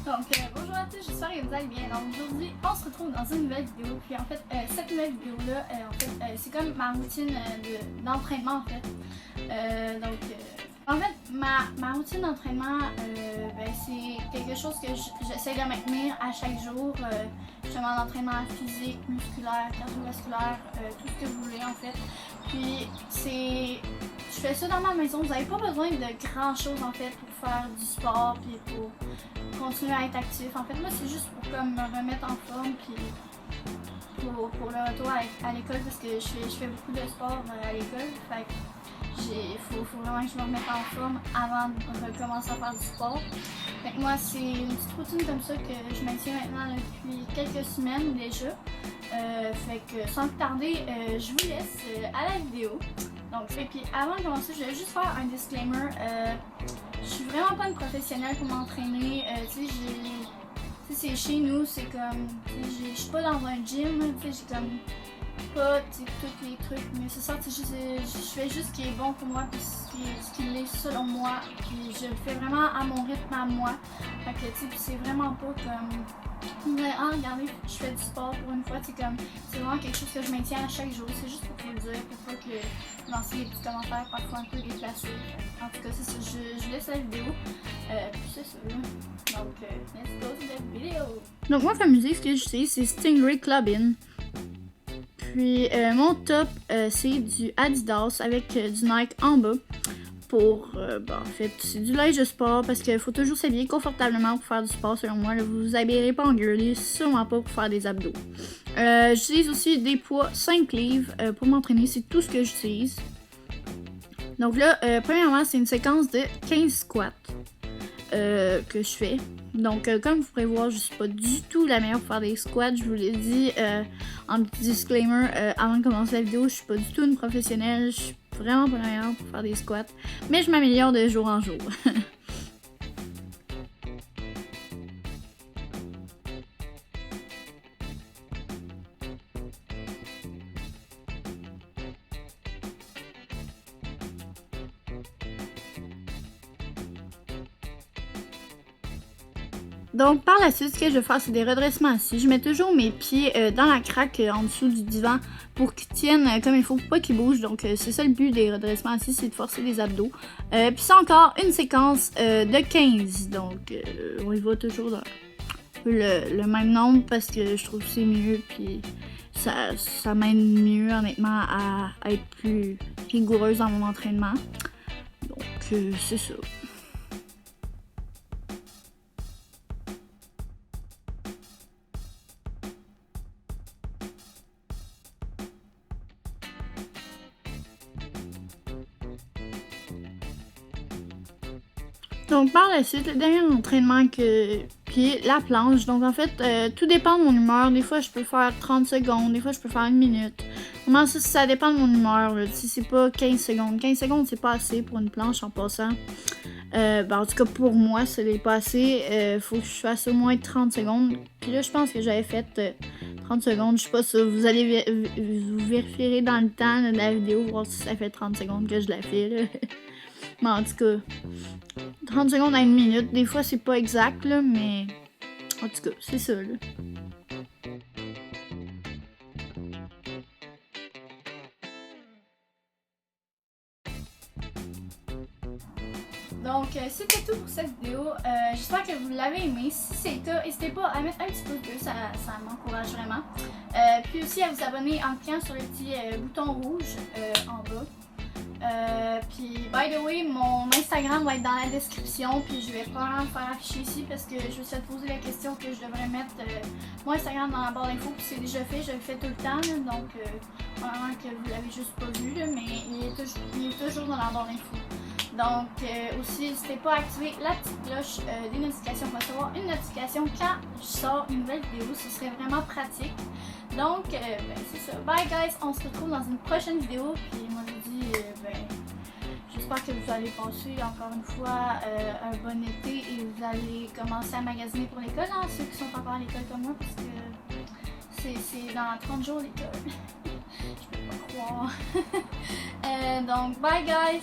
Donc bonjour à tous, j'espère que vous allez bien. Donc aujourd'hui, on se retrouve dans une nouvelle vidéo. Puis en fait, cette nouvelle vidéo-là, c'est comme ma routine d'entraînement en fait. En fait, ma routine d'entraînement, c'est quelque chose que j'essaie de maintenir à chaque jour. Justement, l'entraînement physique, musculaire, cardiovasculaire, tout ce que vous voulez en fait. Puis je fais ça dans ma maison. Vous n'avez pas besoin de grand chose en fait pour faire du sport puis pour continuer à être actif. En fait, moi, c'est juste pour comme me remettre en forme puis pour le retour à l'école parce que je fais beaucoup de sport à l'école. Fait que faut vraiment que je me remette en forme avant de recommencer à faire du sport. Fait que moi, c'est une petite routine comme ça que je maintiens maintenant depuis quelques semaines déjà. Fait que sans plus tarder, je vous laisse à la vidéo. Donc, et puis avant de commencer, je vais juste faire un disclaimer. Je suis vraiment pas une professionnelle pour m'entraîner. C'est chez nous, c'est comme, je suis pas dans un gym, j'ai comme pas tous les trucs, mais c'est ça, je fais juste ce qui est bon pour moi, puis ce qui l'est selon moi, puis je le fais vraiment à mon rythme à moi. Fait que c'est vraiment pas comme, regardez, je fais du sport pour une fois, c'est vraiment quelque chose que je maintiens à chaque jour, c'est juste pour vous le dire, pour pas que vous lanciez des petits commentaires parfois un peu déplacés. En tout cas, c'est ça, je laisse la vidéo, puis c'est ça. Donc, let's go to the video! Donc moi, comme musique, ce que je sais, c'est Stingray Clubbin'. Puis mon top, c'est du Adidas avec du Nike en bas. En fait, c'est du linge de sport parce qu'il faut toujours s'habiller confortablement pour faire du sport selon moi. Là, vous vous habillerez pas en girly, sûrement pas pour faire des abdos. J'utilise aussi des poids 5 livres pour m'entraîner, c'est tout ce que j'utilise. Donc là, premièrement, c'est une séquence de 15 squats que je fais. Donc, comme vous pouvez voir, je suis pas du tout la meilleure pour faire des squats. Je vous l'ai dit en petit disclaimer avant de commencer la vidéo, je suis pas du tout une professionnelle. Je suis vraiment pas la meilleure pour faire des squats. Mais je m'améliore de jour en jour. Donc par la suite, ce que je vais faire, c'est des redressements assis. Je mets toujours mes pieds dans la craque en dessous du divan pour qu'ils tiennent comme il faut, pour pas qu'ils bougent. Donc c'est ça le but des redressements assis, c'est de forcer les abdos. Puis c'est encore une séquence de 15. Donc on y va toujours dans le même nombre parce que je trouve que c'est mieux. Puis ça m'aide mieux honnêtement à être plus rigoureuse dans mon entraînement. Donc c'est ça. Donc par la suite, le dernier entraînement qui est la planche. Donc en fait, tout dépend de mon humeur. Des fois je peux faire 30 secondes, des fois je peux faire 1 minute. Vraiment ça dépend de mon humeur. Si c'est pas 15 secondes. 15 secondes c'est pas assez pour une planche en passant. En tout cas pour moi ça n'est pas assez. Faut que je fasse au moins 30 secondes. Puis là je pense que j'avais fait 30 secondes. Je sais pas si vous allez vous vérifierez dans le temps de la vidéo, voir si ça fait 30 secondes que je la fais là. Mais en tout cas, 30 secondes à 1 minute, des fois c'est pas exact là, mais en tout cas, c'est ça là. Donc, c'était tout pour cette vidéo. J'espère que vous l'avez aimé. Si c'est le cas, n'hésitez pas à mettre un petit pouce bleu, ça m'encourage vraiment. Puis aussi à vous abonner en cliquant sur le petit bouton rouge en bas. Puis, by the way, mon Instagram va être dans la description, puis je vais probablement le faire afficher ici parce que je me suis posé la question que je devrais mettre mon Instagram dans la barre d'infos, puis c'est déjà fait, je le fais tout le temps, là, donc probablement que vous l'avez juste pas vu, là, mais il est toujours dans la barre d'infos. Donc aussi, n'hésitez pas à activer la petite cloche des notifications pour recevoir une notification quand je sors une nouvelle vidéo, ce serait vraiment pratique. Donc, c'est ça. Bye guys, on se retrouve dans une prochaine vidéo, puis moi je vous dis, j'espère que vous allez passer encore une fois un bon été et vous allez commencer à magasiner pour l'école, hein, ceux qui sont encore à l'école comme moi, parce que c'est dans 30 jours l'école. Je peux pas croire. Donc, bye guys!